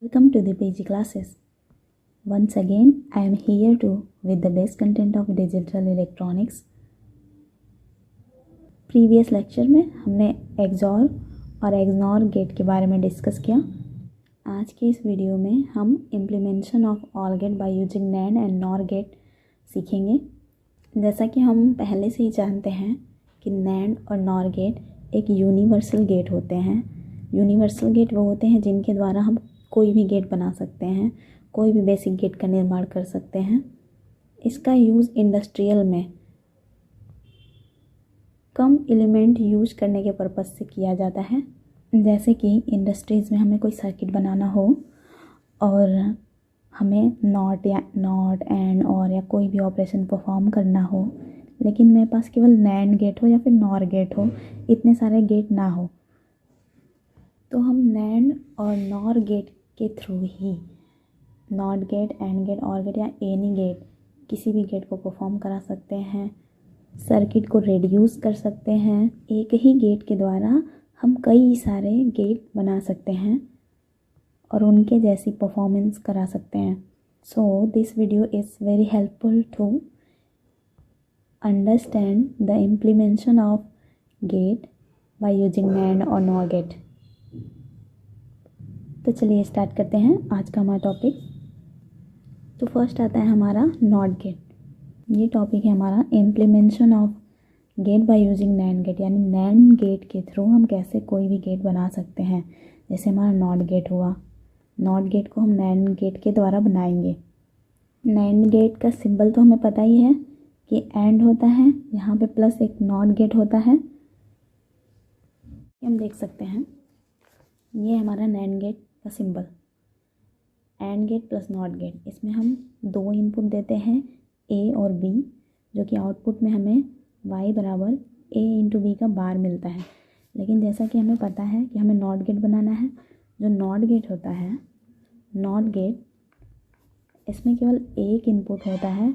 Welcome to the PG classes. Once again, I am here with the best content of digital electronics. Previous lecture में हमने XOR और XNOR gate के बारे में discuss किया। आज के इस वीडियो में हम implementation of all gate by using NAND and NOR gate सीखेंगे। जैसा कि हम पहले से ही जानते हैं कि नैंड और नॉर गेट एक यूनिवर्सल गेट होते हैं। यूनिवर्सल गेट वो होते हैं जिनके द्वारा हम कोई भी गेट बना सकते हैं, कोई भी बेसिक गेट का निर्माण कर सकते हैं। इसका यूज़ इंडस्ट्रियल में कम एलिमेंट यूज करने के पर्पज़ से किया जाता है। जैसे कि इंडस्ट्रीज़ में हमें कोई सर्किट बनाना हो और हमें नॉट एंड और या कोई भी ऑपरेशन परफॉर्म करना हो, लेकिन मेरे पास केवल नैंड गेट हो या फिर नॉर गेट हो, इतने सारे गेट ना हो, तो हम नैंड और नॉर गेट के थ्रू ही NOT gate, AND gate, OR gate या एनी गेट किसी भी गेट को परफॉर्म करा सकते हैं। सर्किट को रिड्यूस कर सकते हैं। एक ही गेट के द्वारा हम कई सारे गेट बना सकते हैं और उनके जैसी परफॉर्मेंस करा सकते हैं। So this video is very helpful to understand the implementation of gate by using NAND और नॉर गेट। तो चलिए स्टार्ट करते हैं आज का हमारा टॉपिक। तो फर्स्ट आता है हमारा नॉट गेट। ये टॉपिक है हमारा implementation of gate by using NAND gate, यानी नैंड गेट के थ्रू हम कैसे कोई भी गेट बना सकते हैं। जैसे हमारा नॉट गेट हुआ, नॉट गेट को हम नैंड गेट के द्वारा बनाएंगे। नैंड गेट का सिंबल तो हमें पता ही है कि एंड होता है, यहाँ पे प्लस एक नॉट गेट होता है। हम देख सकते हैं ये हमारा नैंड गेट का symbol, and gate plus not gate. इसमें हम दो इनपुट देते हैं ए और बी, जो कि आउटपुट में हमें y बराबर a इंटू बी का बार मिलता है। लेकिन जैसा कि हमें पता है कि हमें नॉट गेट बनाना है, जो नॉट गेट होता है, नॉट गेट इसमें केवल एक इनपुट होता है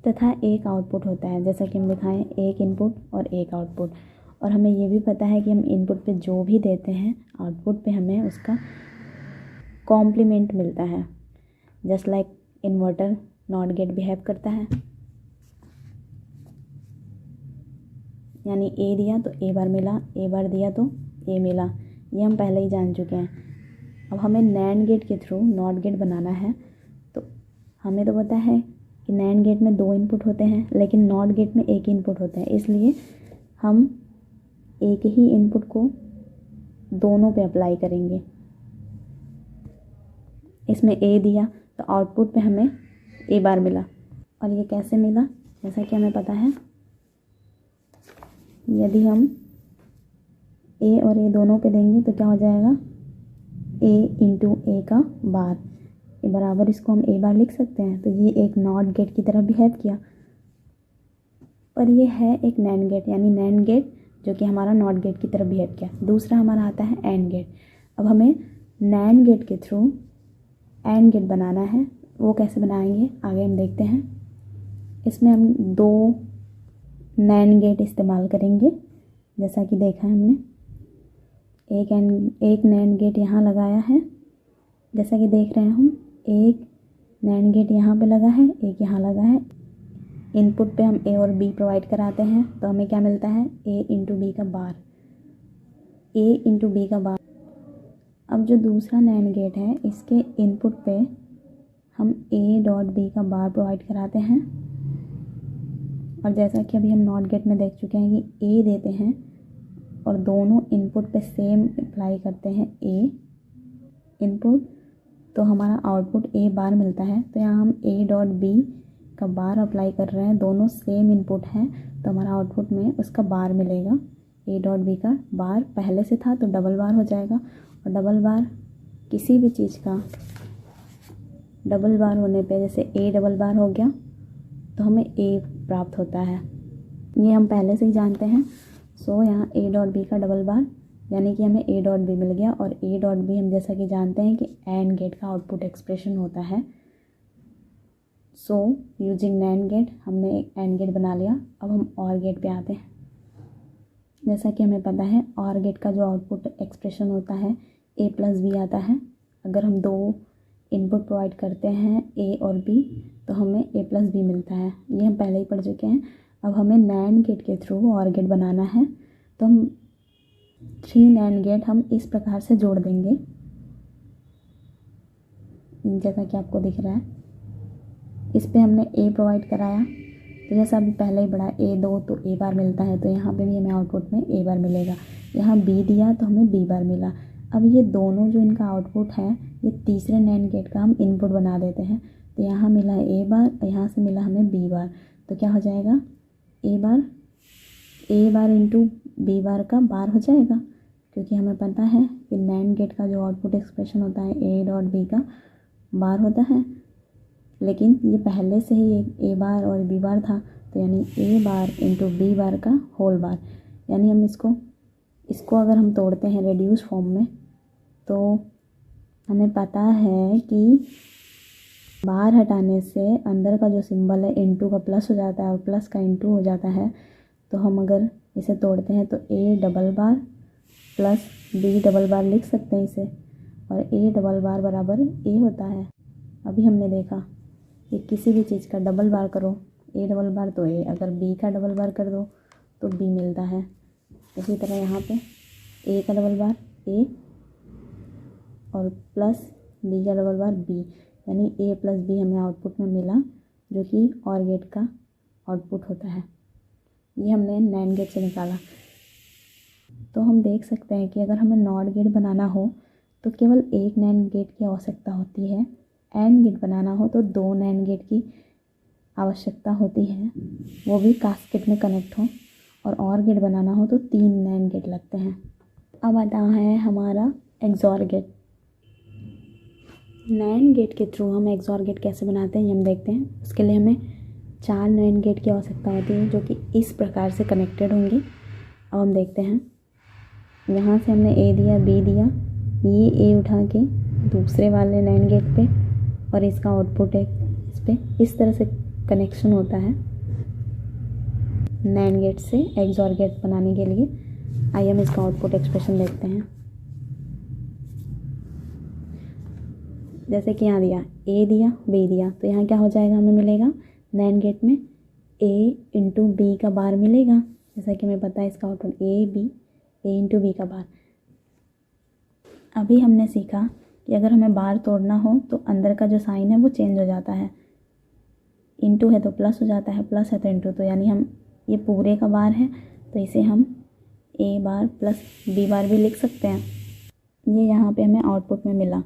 तथा एक आउटपुट होता है। जैसा कि हम दिखाएं, एक इनपुट और एक आउटपुट। और हमें ये भी पता है कि हम इनपुट पे जो भी देते हैं, आउटपुट पे हमें उसका कॉम्प्लीमेंट मिलता है। Just like inverter not gate behave करता है, यानी ए दिया तो ए बार मिला, ए बार दिया तो ए मिला। ये हम पहले ही जान चुके हैं। अब हमें नैंड गेट के थ्रू नॉट गेट बनाना है। तो हमें तो पता है कि नैंड गेट में दो इनपुट होते हैं, लेकिन नॉट गेट में एक इनपुट होते हैं। इसलिए हम एक ही इनपुट को दोनों पे अप्लाई करेंगे। इसमें ए दिया तो आउटपुट पे हमें ए बार मिला। और ये कैसे मिला, जैसा कि हमें पता है, यदि हम ए और ए दोनों पे देंगे तो क्या हो जाएगा, ए इंटू ए का बार, ए बराबर, इसको हम ए बार लिख सकते हैं। तो ये एक नॉट गेट की तरह बिहेव किया, पर ये है एक नैंड गेट, यानी नैंड गेट जो कि हमारा नॉट गेट की तरह बिहेव किया। दूसरा हमारा आता है एंड गेट। अब हमें नैंड गेट के थ्रू एंड गेट बनाना है। वो कैसे बनाएंगे आगे हम देखते हैं। इसमें हम दो नैंड गेट इस्तेमाल करेंगे, जैसा कि देखा है हमने। एक नैंड गेट यहाँ लगाया है, जैसा कि देख रहे हैं हम। एक नैंड गेट यहाँ पे लगा है, एक यहाँ लगा है। इनपुट पे हम ए और बी प्रोवाइड कराते हैं, तो हमें क्या मिलता है, ए इंटू बी का बार, ए इंटू बी का बार। अब जो दूसरा नैंड गेट है, इसके इनपुट पे हम ए डॉट बी का बार प्रोवाइड कराते हैं। और जैसा कि अभी हम नॉट गेट में देख चुके हैं कि ए देते हैं और दोनों इनपुट पे सेम अप्लाई करते हैं ए इनपुट, तो हमारा आउटपुट ए बार मिलता है। तो यहाँ हम ए डॉट बी का बार अप्लाई कर रहे हैं, दोनों सेम इनपुट हैं, तो हमारा आउटपुट में उसका बार मिलेगा। ए डॉट बी का बार पहले से था तो डबल बार हो जाएगा, और डबल बार किसी भी चीज़ का डबल बार होने पे, जैसे ए डबल बार हो गया तो हमें ए प्राप्त होता है। ये हम पहले से ही जानते हैं। सो यहाँ ए डॉट बी का डबल बार, यानी कि हमें ए डॉट बी मिल गया। और ए डॉट बी हम जैसा कि जानते हैं कि एंड गेट का आउटपुट एक्सप्रेशन होता है। सो यूजिंग नैंड गेट हमने एक एंड गेट बना लिया। अब हम और गेट पे आते हैं। जैसा कि हमें पता है और गेट का जो आउटपुट एक्सप्रेशन होता है ए प्लस बी आता है। अगर हम दो इनपुट प्रोवाइड करते हैं ए और बी तो हमें ए प्लस बी मिलता है। ये हम पहले ही पढ़ चुके हैं। अब हमें नैंड गेट के थ्रू और गेट बनाना है, तो हम 3 नैंड गेट हम इस प्रकार से जोड़ देंगे जैसा कि आपको दिख रहा है। इस पे हमने ए प्रोवाइड कराया, तो जैसा अभी पहले ही पढ़ा ए 2 तो ए बार मिलता है, तो यहाँ पे भी हमें आउटपुट में ए बार मिलेगा। यहाँ बी दिया तो हमें बी बार मिला। अब ये दोनों जो इनका आउटपुट है, ये तीसरे नैंड गेट का हम इनपुट बना देते हैं। तो यहाँ मिला है ए बार, यहाँ से मिला हमें बी बार, तो क्या हो जाएगा ए बार इंटू बी बार का बार हो जाएगा, क्योंकि हमें पता है कि नैंड गेट का जो आउटपुट एक्सप्रेशन होता है ए डॉट बी का बार होता है। लेकिन ये पहले से ही एक ए बार और बी बार था, तो यानी A bar into B bar का होल बार। यानी हम इसको अगर हम तोड़ते हैं रेड्यूस फॉर्म में, तो हमें पता है कि बाहर हटाने से अंदर का जो सिंबल है इनटू का प्लस हो जाता है और प्लस का इनटू हो जाता है। तो हम अगर इसे तोड़ते हैं तो A double bar plus B double bar लिख सकते हैं इसे, और ए डबल बार बराबर ए होता है। अभी हमने देखा कि किसी भी चीज़ का डबल बार करो ए डबल बार तो ए, अगर बी का डबल बार कर दो तो बी मिलता है। इसी तरह यहाँ पे ए का डबल बार ए और प्लस बी का डबल बार बी, यानी ए प्लस बी हमें आउटपुट में मिला, जो कि और गेट का आउटपुट होता है। ये हमने नैंड गेट से निकाला। तो हम देख सकते हैं कि अगर हमें नॉट गेट बनाना हो तो केवल एक नैंड गेट की आवश्यकता होती है। एंड गेट बनाना हो तो 2 नैंड गेट की आवश्यकता होती है, वो भी कास्केट में कनेक्ट हो। और गेट बनाना हो तो 3 नैंड गेट लगते हैं। अब आता है हमारा एक्सॉर गेट। नैंड गेट के थ्रू हम एक्सॉर गेट कैसे बनाते हैं ये हम देखते हैं। उसके लिए हमें 4 नैंड गेट की आवश्यकता होती है, जो कि इस प्रकार से कनेक्टेड होंगे। अब हम देखते हैं, यहाँ से हमने ए दिया बी दिया, ये ए उठा के दूसरे वाले नैंड गेट पे और इसका आउटपुट है इस पे, इस तरह से कनेक्शन होता है नैंड गेट से एक्सॉर गेट बनाने के लिए। आइए हम इसका आउटपुट एक्सप्रेशन देखते हैं। जैसे कि यहाँ दिया ए दिया बी दिया, तो यहाँ क्या हो जाएगा, हमें मिलेगा नैंड गेट में ए इंटू बी का बार मिलेगा। जैसा कि हमें पता है इसका आउटपुट ए इंटू बी का बार। अभी हमने सीखा कि अगर हमें बार तोड़ना हो तो अंदर का जो साइन है वो चेंज हो जाता है। इंटू है तो प्लस हो जाता है, प्लस है तो इंटू, तो यानी हम ये पूरे का बार है तो इसे हम ए बार प्लस बी बार भी लिख सकते हैं। ये यहाँ पे हमें आउटपुट में मिला,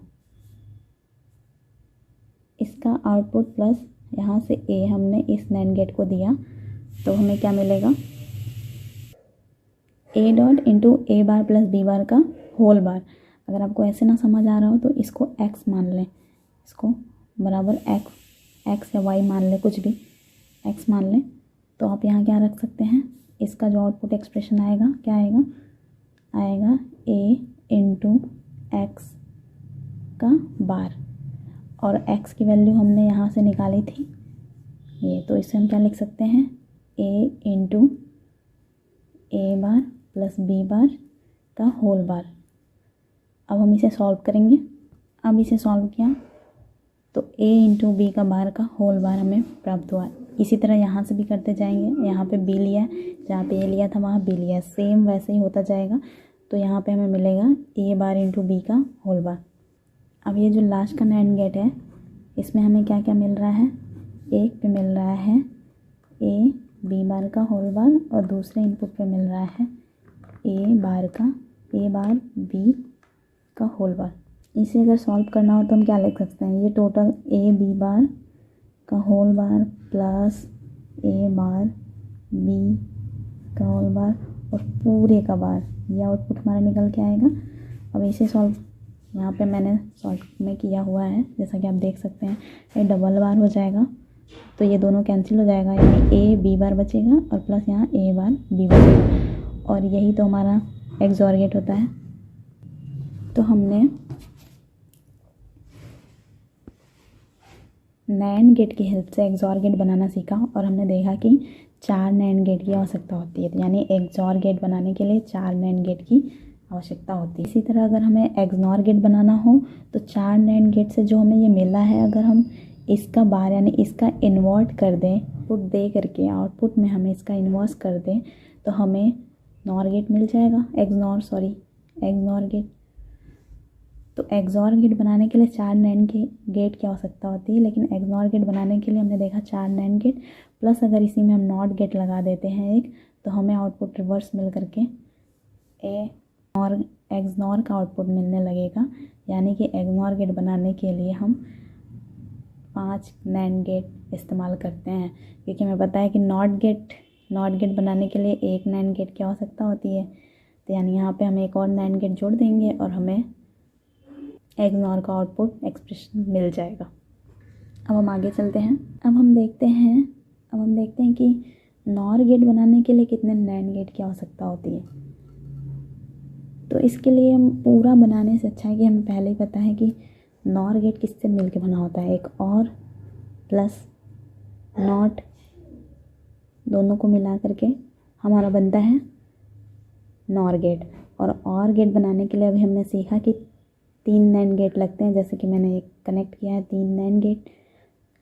इसका आउटपुट प्लस यहाँ से ए हमने इस नैंड गेट को दिया, तो हमें क्या मिलेगा, a dot into a bar plus b bar का होल बार। अगर आपको ऐसे ना समझ आ रहा हो तो इसको x मान लें, इसको बराबर x या y मान लें, कुछ भी x मान लें। तो आप यहाँ क्या रख सकते हैं, इसका जो आउटपुट एक्सप्रेशन आएगा क्या आएगा a इंटू एक्स का बार, और x की वैल्यू हमने यहाँ से निकाली थी ये, तो इसे हम क्या लिख सकते हैं, a into a bar plus b bar का होल बार। अब हम इसे सॉल्व करेंगे। अब इसे सॉल्व किया तो a इंटू बी का बार का होल बार हमें प्राप्त हुआ। इसी तरह यहाँ से भी करते जाएंगे। यहाँ पे b लिया, जहाँ पे a लिया था वहाँ b लिया, सेम वैसे ही होता जाएगा। तो यहाँ पे हमें मिलेगा a बार इंटू बी का होल बार। अब ये जो लास्ट का नैंड गेट है, इसमें हमें क्या क्या मिल रहा है, एक पे मिल रहा है a बी बार का होल बार और दूसरे इनपुट पे मिल रहा है a बार बी का होल बार। इसे अगर सॉल्व करना हो तो हम क्या लिख सकते हैं, ये टोटल ए बी बार का होल बार प्लस ए बार बी का होल बार और पूरे का बार, ये आउटपुट हमारा निकल के आएगा। अब इसे सॉल्व यहाँ पे मैंने सॉल्व में किया हुआ है, जैसा कि आप देख सकते हैं। ये डबल बार हो जाएगा तो ये दोनों कैंसिल हो जाएगा, यानी ए बी बार बचेगा और प्लस यहाँ ए बार बी बचेगा, और यही तो हमारा एक्सॉर गेट होता है। तो हमने नैंड गेट की हेल्प से एक्सॉर गेट बनाना सीखा और हमने देखा कि 4 नैंड गेट की आवश्यकता होती है। तो यानी एक्सॉर गेट बनाने के लिए 4 नैंड गेट की आवश्यकता होती है। इसी तरह अगर हमें एक्सनॉर गेट बनाना हो तो 4 नैंड गेट से जो हमें ये मिला है, अगर हम इसका बार यानी इसका इन्वर्ट कर दें, पुट दे करके आउटपुट में हमें इसका इन्वर्स कर दें तो हमें नॉर गेट मिल जाएगा, एक्सनॉर गेट। तो एक्सॉर गेट बनाने के लिए 4 नैंड गेट की आवश्यकता होती है, लेकिन एक्सनॉर गेट बनाने के लिए हमने देखा 4 नैंड गेट प्लस अगर इसी में हम नॉट गेट लगा देते हैं एक, तो हमें आउटपुट रिवर्स मिल करके ए और एक्सनॉर का आउटपुट मिलने लगेगा। यानी कि एक्सनॉर गेट बनाने के लिए हम 5 नैंड गेट इस्तेमाल करते हैं, क्योंकि हमें पता है कि नॉट गेट बनाने के लिए एक नैंड गेट की आवश्यकता होती है। तो यानी यहाँ पे हम एक और नैंड गेट जोड़ देंगे और हमें एक्सनॉर का आउटपुट एक्सप्रेशन मिल जाएगा। अब हम आगे चलते हैं। अब हम देखते हैं कि नॉर गेट बनाने के लिए कितने नैंड गेट की आवश्यकता होती है। तो इसके लिए हम पूरा बनाने से अच्छा है कि हमें पहले ही पता है कि नॉर गेट किससे मिलके बना होता है। एक और प्लस नॉट, दोनों को मिला करके हमारा बनता है नॉर गेट। और गेट बनाने के लिए अभी हमने सीखा कि 3 नैंड गेट लगते हैं, जैसे कि मैंने एक कनेक्ट किया है 3 नैंड गेट।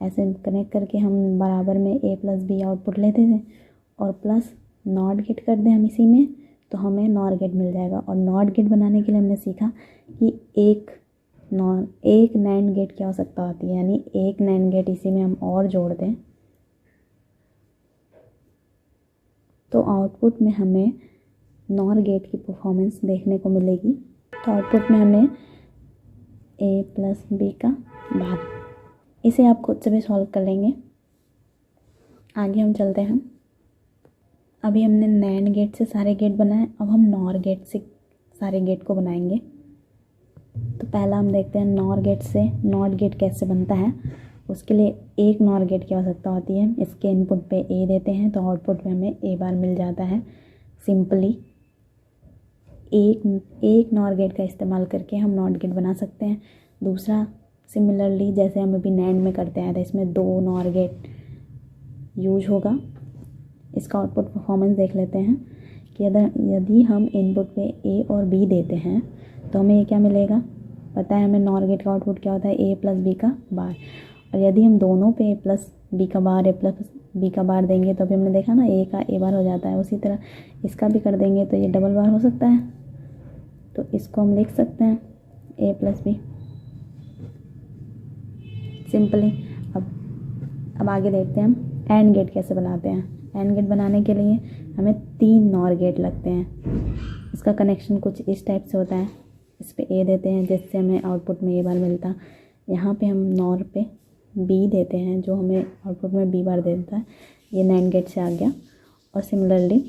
ऐसे कनेक्ट करके हम बराबर में a प्लस बी आउटपुट लेते थे और प्लस नॉट गेट कर दें हम इसी में तो हमें नॉर गेट मिल जाएगा। और नॉट गेट बनाने के लिए हमने सीखा कि एक नैंड गेट की आवश्यकता होती है, यानी एक नैंड गेट इसी में हम और जोड़ दें तो आउटपुट में हमें नॉर गेट की परफॉर्मेंस देखने को मिलेगी। तो आउटपुट में हमें a प्लस बी का बार, इसे आप खुद से भी सॉल्व कर लेंगे। आगे हम चलते हैं। अभी हमने नैंड गेट से सारे गेट बनाए, अब हम नॉर गेट से सारे गेट को बनाएंगे। तो पहला हम देखते हैं नॉर गेट से नॉट गेट कैसे बनता है। उसके लिए एक नॉर गेट की आवश्यकता होती है। इसके इनपुट पे a देते हैं तो आउटपुट में हमें a बार मिल जाता है। सिंपली एक नॉर गेट का इस्तेमाल करके हम नॉट गेट बना सकते हैं। दूसरा सिमिलरली जैसे हम अभी नैंड में करते हैं तो इसमें 2 नॉर गेट यूज होगा। इसका आउटपुट परफॉर्मेंस देख लेते हैं कि यदि हम इनपुट पे a और b देते हैं तो हमें ये क्या मिलेगा। पता है हमें नॉर गेट का आउटपुट क्या होता है, a प्लस बी का बार। और यदि हम दोनों पे a प्लस बी का बार a प्लस बी का बार देंगे तो अभी हमने देखा ना a का a बार हो जाता है। उसी तरह इसका भी कर देंगे तो ये डबल बार हो सकता है। तो इसको हम लिख सकते हैं a प्लस बी सिंपली। अब आगे देखते हैं हम एंड गेट कैसे बनाते हैं। एंड गेट बनाने के लिए हमें 3 नॉर गेट लगते हैं। इसका कनेक्शन कुछ इस टाइप से होता है। इस पे a देते हैं जिससे हमें आउटपुट में a बार मिलता। यहाँ पे हम नॉर पे b देते हैं जो हमें आउटपुट में b बार देता है। ये नैंड गेट से आ गया। और सिमिलरली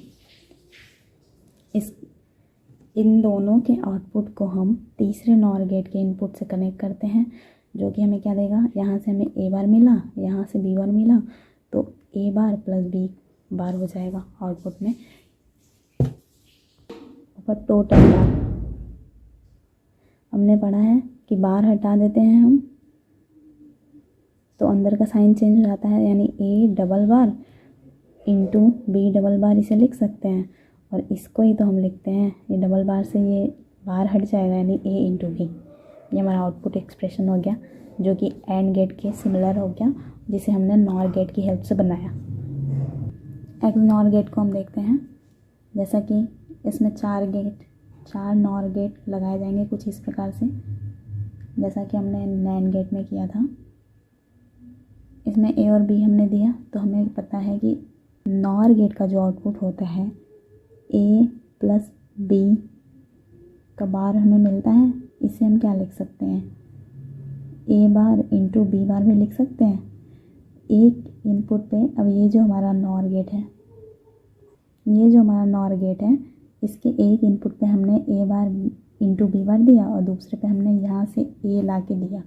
इन दोनों के आउटपुट को हम तीसरे नॉर गेट के इनपुट से कनेक्ट करते हैं, जो कि हमें क्या देगा। यहाँ से हमें a बार मिला, यहाँ से b बार मिला, तो a बार प्लस b बार हो जाएगा आउटपुट में। ऊपर टोटल बार हमने पढ़ा है कि बार हटा देते हैं हम तो अंदर का साइन चेंज हो जाता है, यानी a double bar into b double bar इसे लिख सकते हैं। और इसको ही तो हम लिखते हैं, ये डबल बार से ये बार हट जाएगा यानी a इंटू b। ये हमारा आउटपुट एक्सप्रेशन हो गया जो कि एंड गेट के सिमिलर हो गया, जिसे हमने नॉर गेट की हेल्प से बनाया। एक्सनॉर गेट को हम देखते हैं। जैसा कि इसमें 4 नॉर गेट लगाए जाएंगे कुछ इस प्रकार से, जैसा कि हमने नैंड गेट में किया था। इसमें a और b हमने दिया तो हमें पता है कि नॉर गेट का जो आउटपुट होता है a प्लस b का बार हमें मिलता है। इसे हम क्या लिख सकते हैं, a बार इंटू b बार भी लिख सकते हैं। एक इनपुट पे अब ये जो हमारा नॉर गेट है, इसके एक इनपुट पे हमने a बार इंटू b बार दिया और दूसरे पे हमने यहाँ से a ला के दिया।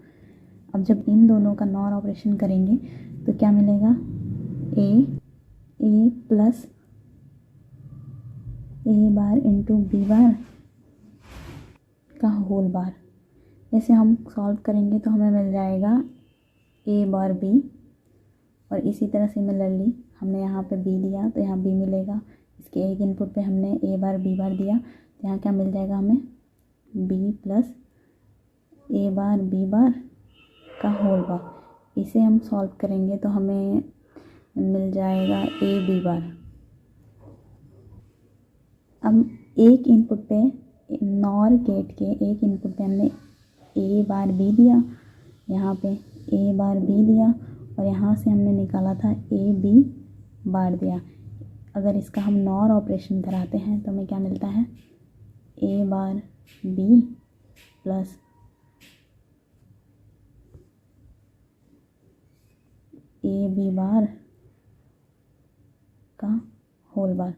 अब जब इन दोनों का नॉर ऑपरेशन करेंगे तो क्या मिलेगा, a plus a bar into b बार का होल बार। इसे हम सॉल्व करेंगे तो हमें मिल जाएगा a बार b। और इसी तरह सिमिलरली हमने यहाँ पे b दिया तो यहाँ b मिलेगा। इसके एक इनपुट पे हमने a बार b बार दिया यहाँ क्या मिल जाएगा हमें, बी प्लस ए बार बी बार का होल बार। इसे हम सॉल्व करेंगे तो हमें मिल जाएगा ए बी बार। अब एक इनपुट पे नॉर गेट के एक इनपुट पे हमने ए बार बी दिया, यहाँ पे ए बार बी दिया और यहाँ से हमने निकाला था ए बी बार दिया। अगर इसका हम नॉर ऑपरेशन कराते हैं तो हमें क्या मिलता है, A bar B plus A B bar का होल बार।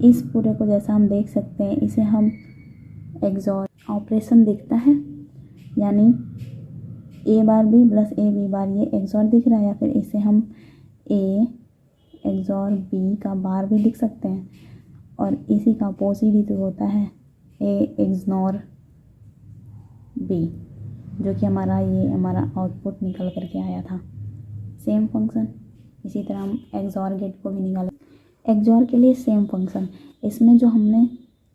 इस पूरे को जैसा हम देख सकते हैं इसे हम एक्सॉर ऑपरेशन दिखता है, यानी A bar B plus A B bar ये एक्सॉर दिख रहा है, या फिर इसे हम ए एक्सॉर बी का बार भी लिख सकते हैं। और इसी का अपोजिट ही तो होता है ए एक्सनॉर बी, जो कि हमारा आउटपुट निकल करके आया था। सेम फंक्शन इसी तरह हम एक्सॉर गेट को भी निकालें। एक्सॉर के लिए सेम फंक्शन, इसमें जो हमने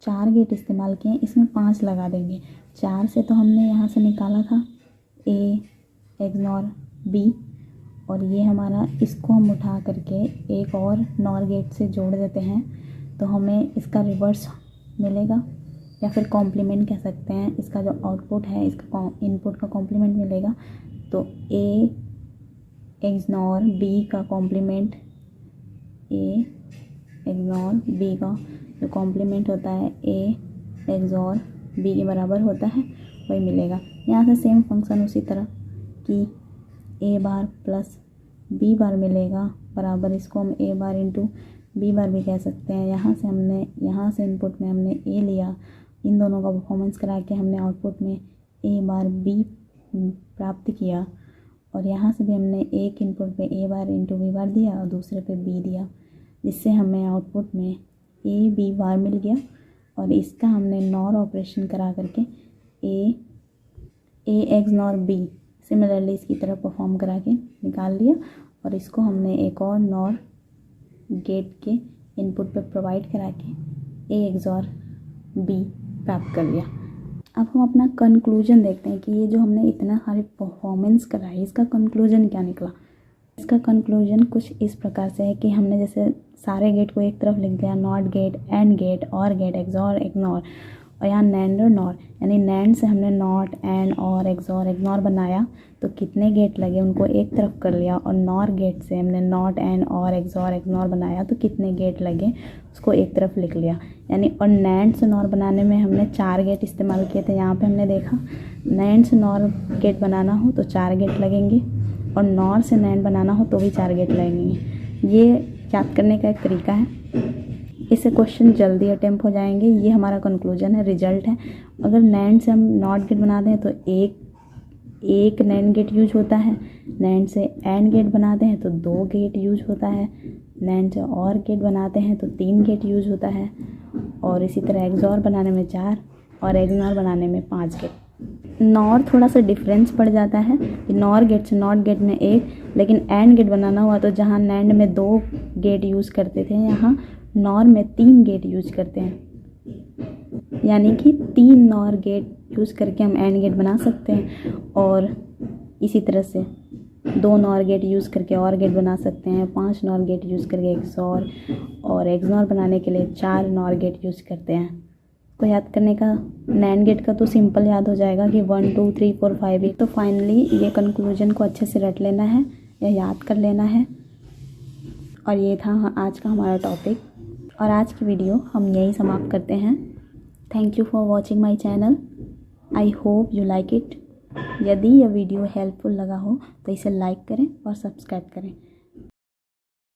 4 गेट इस्तेमाल किए इसमें 5 लगा देंगे। 4 से तो हमने यहाँ से निकाला था ए एक्सनॉर बी, और ये हमारा इसको हम उठा करके एक और नॉर गेट से जोड़ देते हैं तो हमें इसका रिवर्स मिलेगा, या फिर कॉम्प्लीमेंट कह सकते हैं। इसका जो आउटपुट है इसका इनपुट का कॉम्प्लीमेंट मिलेगा। तो ए एक्सनॉर बी का कॉम्प्लीमेंट, ए एक्सनॉर बी का जो कॉम्प्लीमेंट होता है ए एक्सॉर बी के बराबर होता है, वही मिलेगा। यहाँ से सेम फंक्शन उसी तरह कि ए बार प्लस बी बार मिलेगा बराबर, इसको हम ए बार इंटू बी बार भी कह सकते हैं। यहाँ से इनपुट में हमने ए लिया, इन दोनों का परफॉर्मेंस करा के हमने आउटपुट में ए बार बी प्राप्त किया, और यहाँ से भी हमने एक इनपुट पे ए बार इंटू बी बार दिया और दूसरे पे बी दिया, जिससे हमें आउटपुट में ए बी बार मिल गया। और इसका हमने नॉर ऑपरेशन करा करके ए एक्स नॉर बी सिमिलरली इसकी तरह परफॉर्म करा के निकाल लिया, और इसको हमने एक और नॉर गेट के इनपुट पे प्रोवाइड करा के ए एक्सॉर बी प्राप्त कर लिया। अब हम अपना कंक्लूजन देखते हैं कि ये जो हमने इतना सारे परफॉर्मेंस कराई इसका कंक्लूजन क्या निकला। इसका कंक्लूजन कुछ इस प्रकार से है कि हमने जैसे सारे गेट को एक तरफ लिख दिया, not gate, AND gate, OR gate, XOR, ignore, और यहाँ नैंड और नॉर, यानी नैंड से हमने नॉट, एंड, और, एक्सॉर, इग्नोर बनाया तो कितने गेट लगे उनको एक तरफ कर लिया, और नॉर गेट से हमने नॉट, एंड, और, एक्सॉर, इग्नोर बनाया तो कितने गेट लगे उसको एक तरफ लिख लिया। यानी और नैंड से नॉर बनाने में हमने 4 गेट इस्तेमाल किए थे। यहाँ पे हमने देखा नैंड से नॉर गेट बनाना हो तो 4 गेट लगेंगे, और नॉर से नैंड बनाना हो तो भी 4 गेट लगेंगे। ये याद करने का एक तरीका है, इससे क्वेश्चन जल्दी अटेम्प्ट हो जाएंगे। ये हमारा कंक्लूजन है, रिजल्ट है। अगर नैंड से हम नॉट गेट बनाते हैं तो एक नैंड गेट यूज होता है, नैंड से एंड गेट बनाते हैं तो 2 गेट यूज होता है, नैंड से और गेट बनाते हैं तो 3 गेट यूज होता है, और इसी तरह एक्सॉर बनाने में 4 और एक्सनॉर बनाने में 5 गेट। नॉर थोड़ा सा डिफरेंस पड़ जाता है कि नॉर गेट से नॉट गेट में 1, लेकिन एंड गेट बनाना हुआ तो जहाँ नैंड में 2 गेट यूज़ करते थे यहाँ नॉर में 3 गेट यूज करते हैं, यानी कि 3 नॉर गेट यूज़ करके हम एंड गेट बना सकते हैं। और इसी तरह से 2 नॉर गेट यूज़ करके और गेट बना सकते हैं, 5 नॉर गेट यूज़ करके एक्सॉर, और एक्सनॉर बनाने के लिए 4 नॉर गेट यूज़ करते हैं। को याद करने का, नैंड गेट का तो सिंपल याद हो जाएगा कि 1 2 3 4 5 तो फाइनली ये कंक्लूजन को अच्छे से रट लेना है या याद कर लेना है। और ये था आज का हमारा टॉपिक, और आज की वीडियो हम यही समाप्त करते हैं। Thank you for watching my channel, I hope you like it. यदि यह वीडियो हेल्पफुल लगा हो तो इसे लाइक करें और सब्सक्राइब करें।